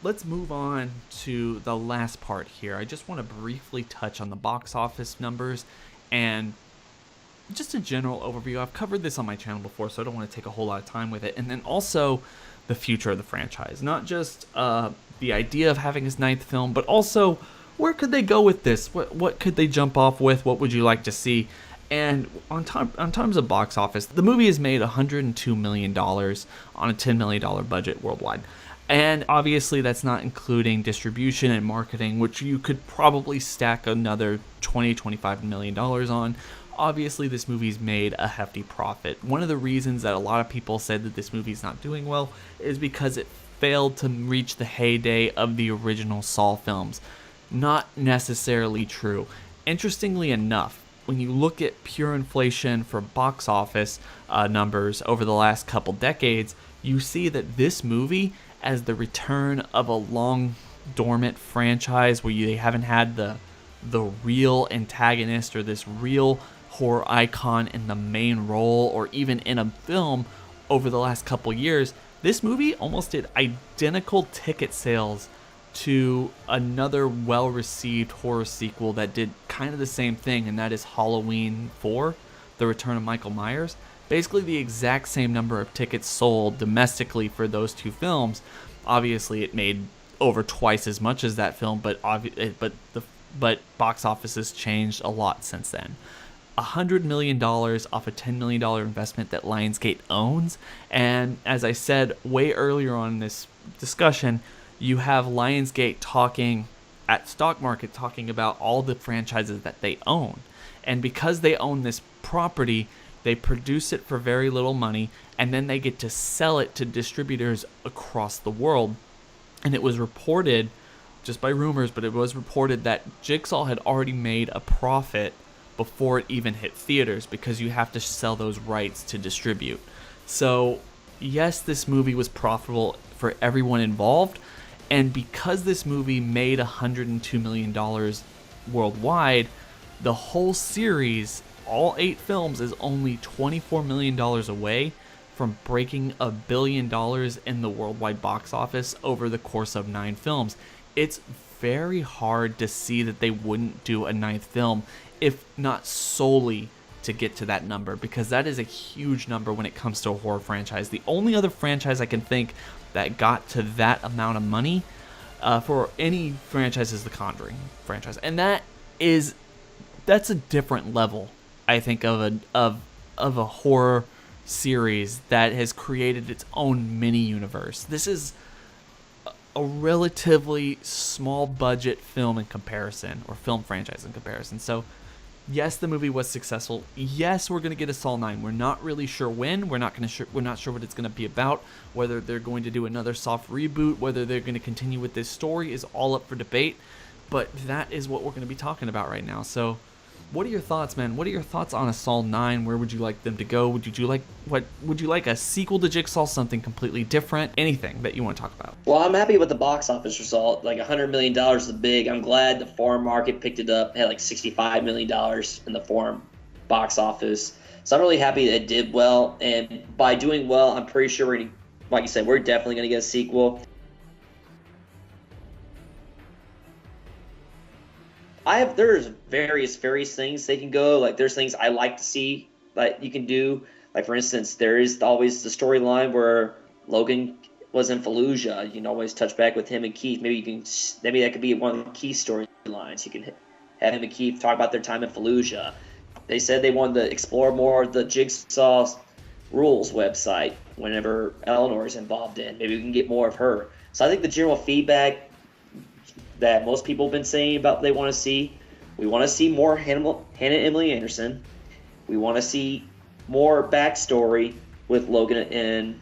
let's move on to the last part here. I just want to briefly touch on the box office numbers and just a general overview. I've covered this on my channel before, so I don't want to take a whole lot of time with it. And then also the future of the franchise. Not just the idea of having his ninth film, but also where could they go with this? What could they jump off with? What would you like to see? And on terms of box office, the movie has made $102 million on a $10 million budget worldwide. And obviously that's not including distribution and marketing, which you could probably stack another $20-25 million on. Obviously this movie's made a hefty profit. One of the reasons that a lot of people said that this movie's not doing well is because it failed to reach the heyday of the original Saw films. Not necessarily true. Interestingly enough, when you look at pure inflation for box office numbers over the last couple decades, you see that this movie, as the return of a long dormant franchise where they haven't had the real antagonist or this real horror icon in the main role or even in a film over the last couple years, this movie almost did identical ticket sales to another well-received horror sequel that did kind of the same thing, and that is Halloween 4, The Return of Michael Myers. Basically the exact same number of tickets sold domestically for those two films. Obviously it made over twice as much as that film, but box office has changed a lot since then. $100 million off a $10 million investment that Lionsgate owns, and as I said way earlier on in this discussion, you have Lionsgate talking at Stock Market talking about all the franchises that they own. And because they own this property, they produce it for very little money, and then they get to sell it to distributors across the world. And it was reported, just by rumors, but it was reported that Jigsaw had already made a profit before it even hit theaters because you have to sell those rights to distribute. So, yes, this movie was profitable for everyone involved. And because this movie made $102 million worldwide, the whole series, all 8 films, is only $24 million away from breaking $1 billion in the worldwide box office over the course of 9 films. It's very hard to see that they wouldn't do a 9th film, if not solely to get to that number, because that is a huge number when it comes to a horror franchise. The only other franchise I can think that got to that amount of money for any franchise is the Conjuring franchise, and that's a different level, I think, of a horror series that has created its own mini universe. This is a relatively small budget film in comparison, or film franchise in comparison. So yes, the movie was successful. Yes, we're going to get a Saw 9. We're not really sure when. We're not sure what it's going to be about. Whether they're going to do another soft reboot, whether they're going to continue with this story is all up for debate. But that is what we're going to be talking about right now. So what are your thoughts, man? What are your thoughts on a Saw 9? Where would you like them to go? Would you like a sequel to Jigsaw, something completely different? Anything that you want to talk about? Well, I'm happy with the box office result. Like $100 million is big. I'm glad the foreign market picked it up. It had like $65 million in the foreign box office. So I'm really happy that it did well. And by doing well, I'm pretty sure, like you said, we're definitely going to get a sequel. There's various things they can go. Like there's things I like to see that you can do. Like for instance, there is always the storyline where Logan was in Fallujah. You can always touch back with him and Keith. Maybe that could be one of the key storylines. You can have him and Keith talk about their time in Fallujah. They said they wanted to explore more of the Jigsaw rules website whenever Eleanor is involved in. Maybe we can get more of her. So I think the general feedback that most people have been saying about they want to see. We want to see more Hannah Emily Anderson. We want to see more backstory with Logan and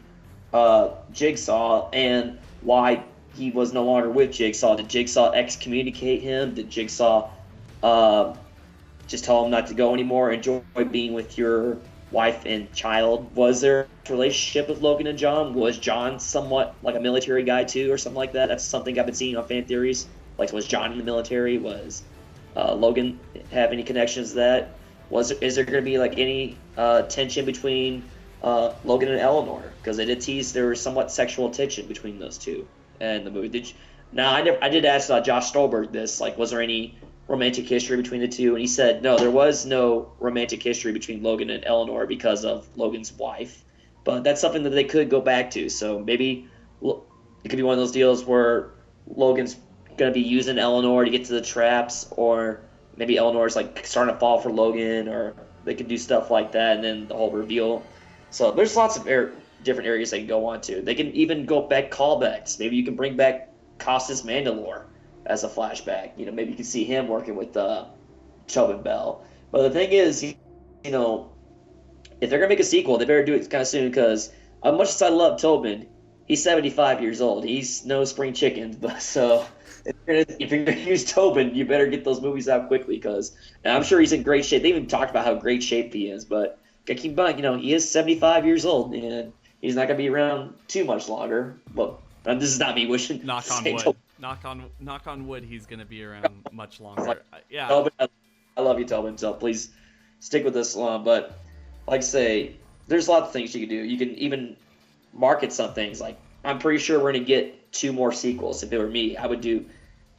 Jigsaw and why he was no longer with Jigsaw. Did Jigsaw excommunicate him? Did Jigsaw just tell him not to go anymore? Enjoy being with your wife and child. Was there a relationship with Logan and John? Was John somewhat like a military guy too or something like that? That's something I've been seeing on fan theories. Like, was John in the military? Was Logan have any connections to that? Is there going to be like any tension between Logan and Eleanor? Because they did tease there was somewhat sexual tension between those two in the movie. Now, I did ask Josh Stolberg this, like, was there any romantic history between the two? And he said, no, there was no romantic history between Logan and Eleanor because of Logan's wife. But that's something that they could go back to. So maybe it could be one of those deals where Logan's going to be using Eleanor to get to the traps, or maybe Eleanor's like starting to fall for Logan, or they could do stuff like that, and then the whole reveal. So there's lots of different areas they can go on to. They can even go back callbacks. Maybe you can bring back Costas Mandalore as a flashback. You know, maybe you can see him working with Tobin Bell. But the thing is, you know, if they're gonna make a sequel, they better do it kind of soon because, as much as I love Tobin, he's 75 years old. He's no spring chicken. But so if you're gonna use Tobin, you better get those movies out quickly because I'm sure he's in great shape. They even talked about how great shape he is, but gotta keep in mind, you know, he is 75 years old and he's not gonna be around too much longer. Well, this is not me wishing. Knock on wood. Knock on wood. He's gonna be around much longer. Yeah. Tobin, I love you, Tobin. So please stick with this long. But like I say, there's lots of things you can do. You can even market some things. Like, I'm pretty sure we're gonna get 2 more sequels. If it were me, I would do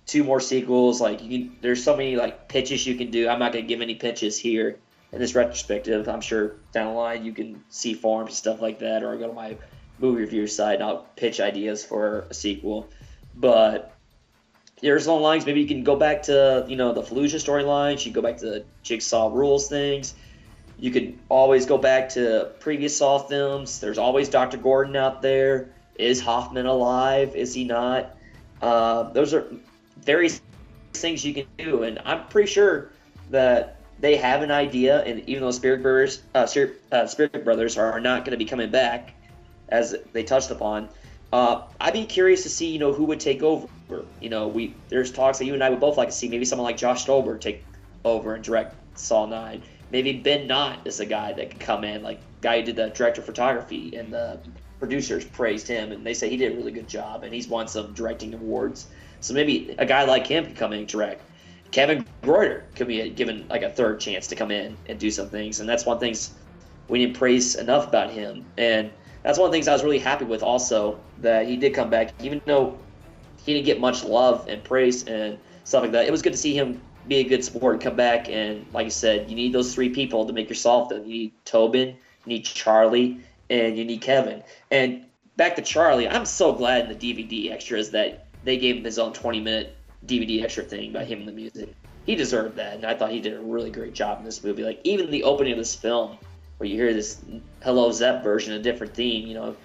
2 more sequels. Like, there's so many like pitches you can do. I'm not gonna give any pitches here in this retrospective. I'm sure down the line you can see forums and stuff like that, or go to my movie review site and I'll pitch ideas for a sequel. But there's long lines. Maybe you can go back to, you know, the Fallujah storylines. You can go back to the Jigsaw rules things. You could always go back to previous Saw films. There's always Dr. Gordon out there. Is Hoffman alive? Is he not? Those are various things you can do, and I'm pretty sure that they have an idea. And even though Spirit Brothers are not going to be coming back, as they touched upon, I'd be curious to see, you know, who would take over. You know, there's talks that you and I would both like to see. Maybe someone like Josh Stolberg take over and direct Saw 9. Maybe Ben Knott is a guy that could come in, like guy who did the director of photography, and the producers praised him, and they say he did a really good job, and he's won some directing awards. So maybe a guy like him could come in and direct. Kevin Greuter could be given like a third chance to come in and do some things, and that's one of the things we didn't praise enough about him. And that's one of the things I was really happy with also, that he did come back, even though he didn't get much love and praise and stuff like that. It was good to see him be a good sport and come back. And like you said, you need those 3 people to make your Saw film. You need Tobin, you need Charlie, and you need Kevin. And back to Charlie, I'm so glad in the DVD extras that they gave him his own 20-minute DVD extra thing about him and the music. He deserved that, and I thought he did a really great job in this movie. Like, even the opening of this film, where you hear this Hello Zep version, a different theme, you know,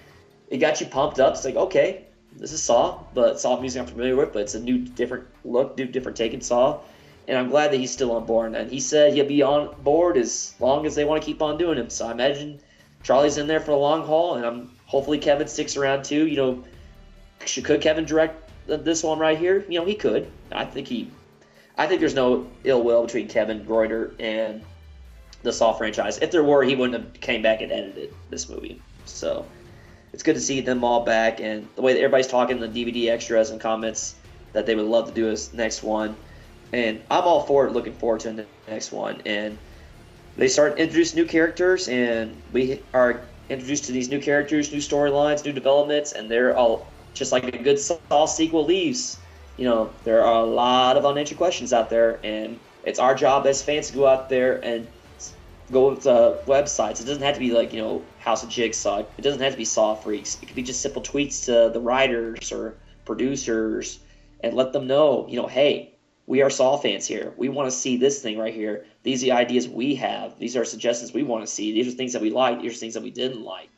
it got you pumped up. It's like, okay, this is Saw, but Saw music I'm familiar with, but it's a new, different look, new, different take in Saw. And I'm glad that he's still on board. And he said he'll be on board as long as they want to keep on doing him. So I imagine Charlie's in there for the long haul, and hopefully Kevin sticks around too. You know, could Kevin direct this one right here? You know, he could. I think there's no ill will between Kevin Greuter and the Saw franchise. If there were, he wouldn't have came back and edited this movie. So it's good to see them all back, and the way that everybody's talking in the DVD extras and comments that they would love to do this next one. And I'm all for it, looking forward to the next one. And they start introducing new characters, and we are introduced to these new characters, new storylines, new developments, and they're all just like a good Saw sequel leaves. You know, there are a lot of unanswered questions out there, and it's our job as fans to go out there and go to websites. It doesn't have to be like, you know, House of Jigsaw. It doesn't have to be Saw Freaks. It could be just simple tweets to the writers or producers and let them know, you know, hey, we are Saw fans here. We want to see this thing right here. These are the ideas we have. These are suggestions we want to see. These are things that we like. These are things that we didn't like.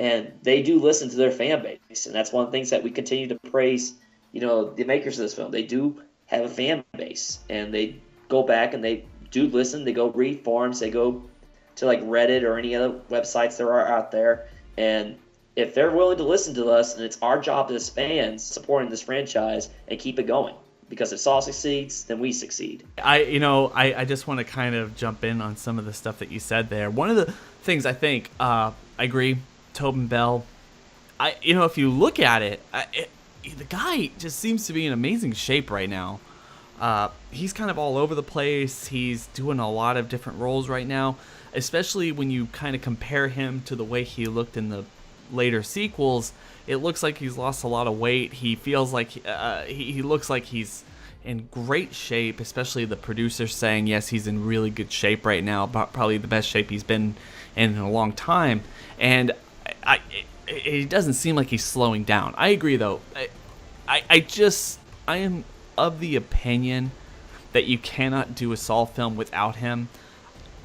And they do listen to their fan base. And that's one of the things that we continue to praise, you know, the makers of this film. They do have a fan base. And they go back and they do listen. They go read forums. They go to like Reddit or any other websites there are out there. And if they're willing to listen to us, and it's our job as fans supporting this franchise and keep it going. Because if Saw succeeds, then we succeed. I just want to kind of jump in on some of the stuff that you said there. One of the things I think, I agree, Tobin Bell, if you look at it, the guy just seems to be in amazing shape right now. He's kind of all over the place. He's doing a lot of different roles right now, especially when you kind of compare him to the way he looked in the later sequels, it looks like he's lost a lot of weight. He feels like he looks like he's in great shape, especially the producers saying yes, he's in really good shape right now, probably the best shape he's been in a long time. And it doesn't seem like he's slowing down. I agree though. I am of the opinion that you cannot do a Saw film without him.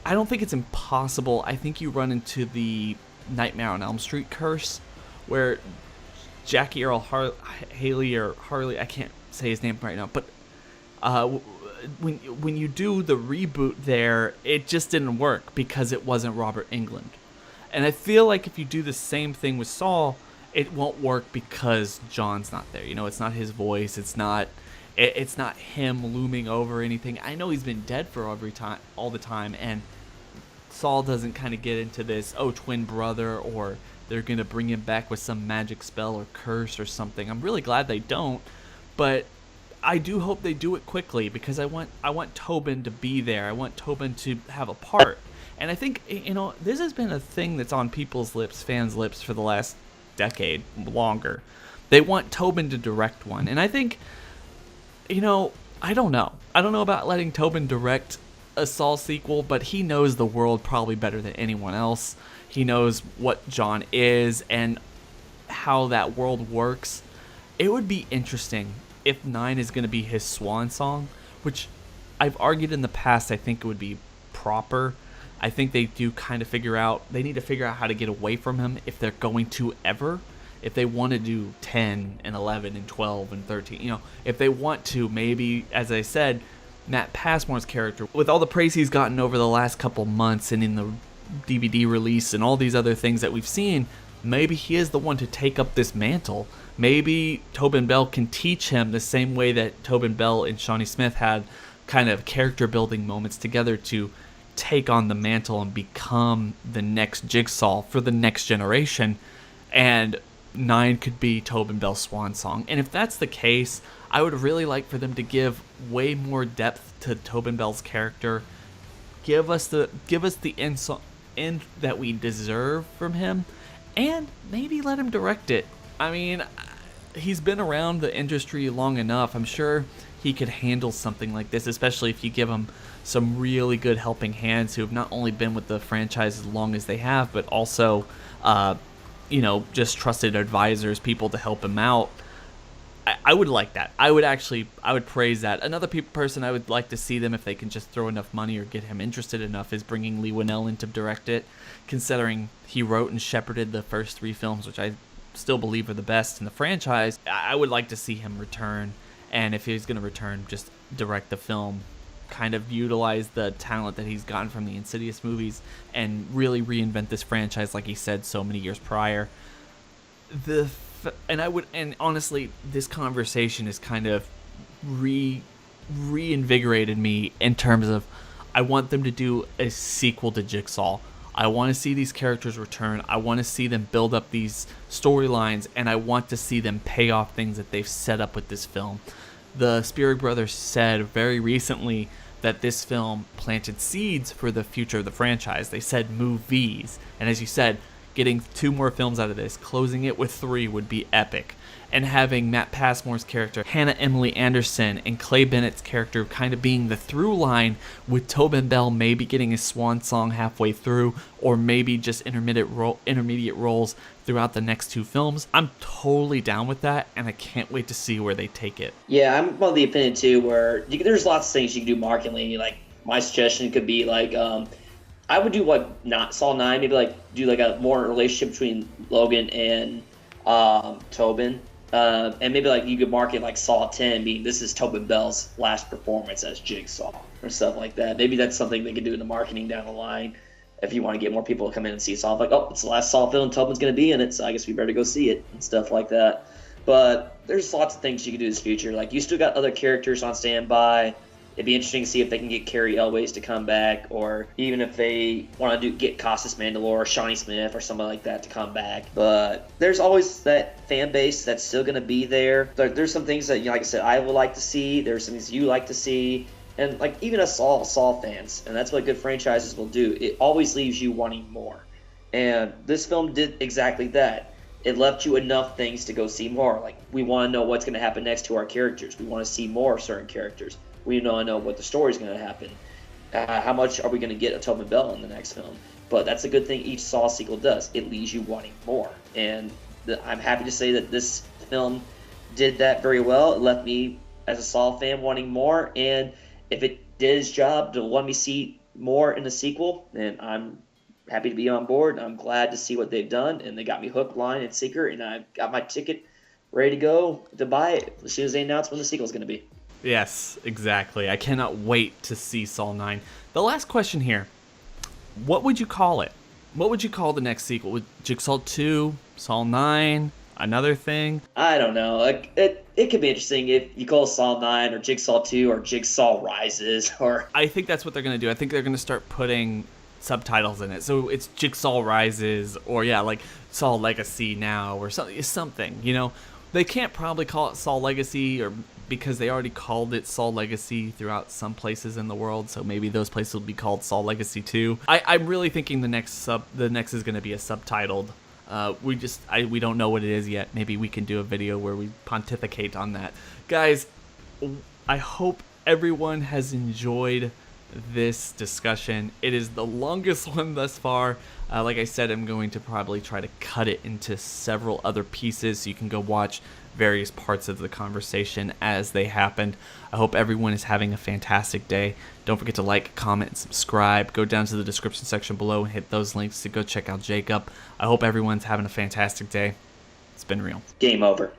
I don't think it's impossible. I think you run into the Nightmare on Elm Street curse, where Jackie Earl Haley or Harley, I can't say his name right now, but when you do the reboot there, it just didn't work because it wasn't Robert Englund. And I feel like if you do the same thing with Saw, it won't work because John's not there. You know, it's not his voice. It's not him looming over anything. I know he's been dead for all the time, and Saul doesn't kind of get into this, twin brother, or they're going to bring him back with some magic spell or curse or something. I'm really glad they don't, but I do hope they do it quickly because I want Tobin to be there. I want Tobin to have a part. And I think, this has been a thing that's on people's lips, fans' lips, for the last decade, longer. They want Tobin to direct one. And I think, I don't know. I don't know about letting Tobin direct a Saw sequel, but he knows the world probably better than anyone else. He knows what John is and how that world works. It would be interesting if 9 is going to be his swan song, which I've argued in the past I think it would be proper. I think they do kind of they need to figure out how to get away from him if they're going to ever. If they want to do 10 and 11 and 12 and 13, if they want to, maybe, as I said, Matt Passmore's character, with all the praise he's gotten over the last couple months and in the DVD release and all these other things that we've seen, maybe he is the one to take up this mantle. Maybe Tobin Bell can teach him the same way that Tobin Bell and Shawnee Smith had kind of character building moments together to take on the mantle and become the next Jigsaw for the next generation. And 9 could be Tobin Bell's swan song. And if that's the case, I would really like for them to give way more depth to Tobin Bell's character. Give us the end that we deserve from him, and maybe let him direct it. I mean, he's been around the industry long enough. I'm sure he could handle something like this, especially if you give him some really good helping hands who have not only been with the franchise as long as they have, but also just trusted advisors, people to help him out. I would like that. I would praise that. Another person I would like to see them, if they can just throw enough money or get him interested enough, is bringing Lee Winnell in to direct it, considering he wrote and shepherded the first 3 films, which I still believe are the best in the franchise. I would like to see him return, and if he's going to return, just direct the film, kind of utilize the talent that he's gotten from the Insidious movies and really reinvent this franchise like he said so many years prior. And honestly, this conversation has kind of reinvigorated me in terms of I want them to do a sequel to Jigsaw. I want to see these characters return. I want to see them build up these storylines, and I want to see them pay off things that they've set up with this film. The Spielberg brothers said very recently that this film planted seeds for the future of the franchise. They said movies. And as you said, getting 2 more films out of this, closing it with 3 would be epic. And having Matt Passmore's character, Hannah Emily Anderson, and Clay Bennett's character kind of being the through line, with Tobin Bell maybe getting his swan song halfway through, or maybe just intermediate roles throughout the next 2 films. I'm totally down with that, and I can't wait to see where they take it. Yeah, I'm of the opinion too, where there's lots of things you can do marketingly. Like, my suggestion could be like, I would do not Saw 9, maybe do a more relationship between Logan and Tobin. And maybe you could market Saw 10 being this is Tobin Bell's last performance as Jigsaw or stuff like that. Maybe that's something they could do in the marketing down the line if you want to get more people to come in and see Saw. It's the last Saw film, Tobin's going to be in it, so I guess we better go see it and stuff like that. But there's lots of things you can do in this future. You still got other characters on standby. It'd be interesting to see if they can get Carrie Elways to come back, or even if they want to get Costas Mandylor or Shawnee Smith or somebody like that to come back. But there's always that fan base that's still going to be there. There's some things that, like I said, I would like to see. There's some things you like to see. And even us all Saw fans, and that's what good franchises will do. It always leaves you wanting more. And this film did exactly that. it left you enough things to go see more. Like, we want to know what's going to happen next to our characters. We want to see more of certain characters. We want to know what the story's going to happen. How much are we going to get of Tobin Bell in the next film? But that's a good thing each Saw sequel does. It leaves you wanting more. And I'm happy to say that this film did that very well. It left me, as a Saw fan, wanting more. And if it did its job to let me see more in the sequel, then I'm happy to be on board. I'm glad to see what they've done. And they got me hook, line, and sinker. And I got my ticket ready to go to buy it as soon as they announce when the sequel's going to be. Yes, exactly. I cannot wait to see Saw 9. The last question here. What would you call it? What would you call the next sequel? Would Jigsaw 2, Saw 9, another thing? I don't know. It could be interesting if you call Saw 9 or Jigsaw 2 or Jigsaw Rises or... I think that's what they're going to do. I think they're going to start putting subtitles in it. So it's Jigsaw Rises or, yeah, like Saw Legacy now or something, you know? They can't probably call it Saw Legacy or because they already called it Saw Legacy throughout some places in the world, so maybe those places will be called Saw Legacy 2. I'm really thinking the next is going to be a subtitled. We don't know what it is yet. Maybe we can do a video where we pontificate on that. Guys, I hope everyone has enjoyed this discussion. It is the longest one thus far. Like I said, I'm going to probably try to cut it into several other pieces so you can go watch various parts of the conversation as they happened. I hope everyone is having a fantastic day. Don't forget to like, comment, and subscribe. Go down to the description section below and hit those links to go check out Jacob. I hope everyone's having a fantastic day. It's been real. Game over.